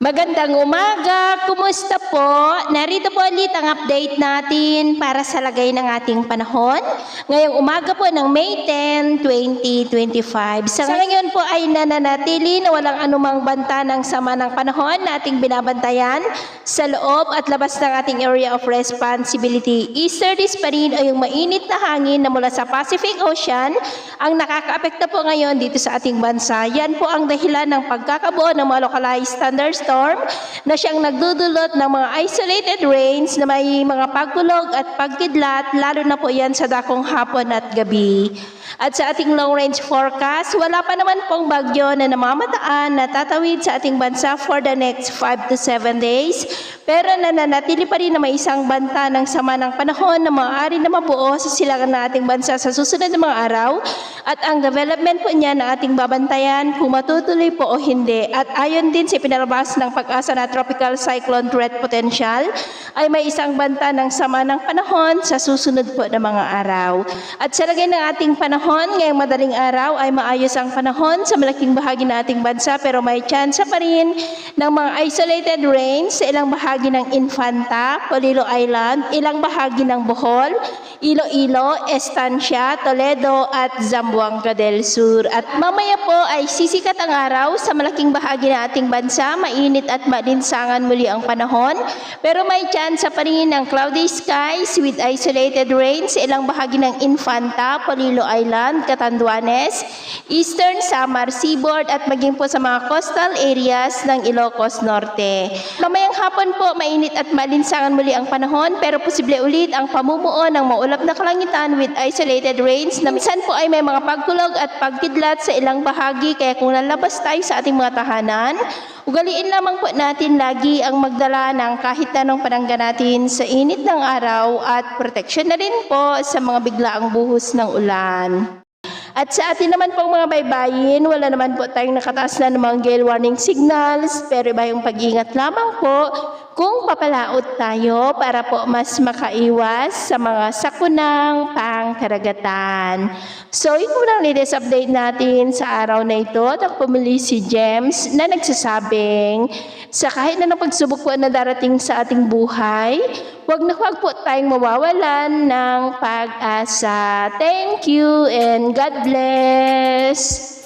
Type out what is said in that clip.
Magandang umaga! Kumusta po? Narito po ulit ang update natin para sa lagay ng ating panahon. Ngayong umaga po ng May 10, 2025. Sa ngayon po ay nananatili na walang anumang banta ng sama ng panahon na ating binabantayan sa loob at labas ng ating area of responsibility. Easterlies pa rin o yung mainit na hangin na mula sa Pacific Ocean ang nakakaapekto po ngayon dito sa ating bansa. Yan po ang dahilan ng pagkakabuo ng mga localized thunderstorm na siyang nagdudulot ng mga isolated rains na may mga pagkulog at pagkidlat, lalo na po yan sa dakong hapon at gabi. At sa ating long-range forecast, wala pa naman pong bagyo na namamataan na tatawid sa ating bansa for the next 5 to 7 days. Pero nananatili pa rin na may isang banta ng sama ng panahon na maaari na mabuo sa silangan ng ating bansa sa susunod na mga araw. At ang development po niya na ating babantayan kung matutuloy po o hindi. At ayon din sa pinalabas ng Pag-asa na tropical cyclone threat potential, ay may isang banta ng sama ng panahon sa susunod po na mga araw. At sa lagay ng ating panahon, ngayong madaling araw ay maayos ang panahon sa malaking bahagi ng ating bansa, pero may tsansa pa rin ng mga isolated rains sa ilang bahagi ng Infanta, Polillo Island, ilang bahagi ng Bohol, Iloilo, Estancia, Toledo at Zamboanga del Sur. At mamaya po ay sisikat ang araw sa malaking bahagi ng ating bansa, mainit at malinsangan muli ang panahon, pero may tsansa pa rin ng cloudy skies with isolated rains sa ilang bahagi ng Infanta, Polillo Island, Catanduanes, Eastern Samar Seaboard at maging po sa mga coastal areas ng Ilocos Norte. Mamayang hapon po, mainit at malinsangan muli ang panahon, pero posible ulit ang pamumuo ng maulap na kalangitan with isolated rains na minsan po ay may mga pagkulog at pagkidlat sa ilang bahagi, kaya kung lalabas tayo sa ating mga tahanan, ugaliin lamang po natin lagi ang magdala ng kahit anong panangga natin sa init ng araw at proteksyon na rin po sa mga biglaang buhos ng ulan. At sa atin naman pong mga baybayin, wala naman po tayong nakataas na namang gale warning signals, pero iba yung pag-ingat lamang po kung papalaot tayo para po mas makaiwas sa mga sakunang pangkaragatan. So, yun muna ang latest update natin sa araw na ito. At pumili si James na nagsasabing sa kahit na pagsubok po na darating sa ating buhay, huwag po tayong mawawalan ng pag-asa. Thank you and God bless!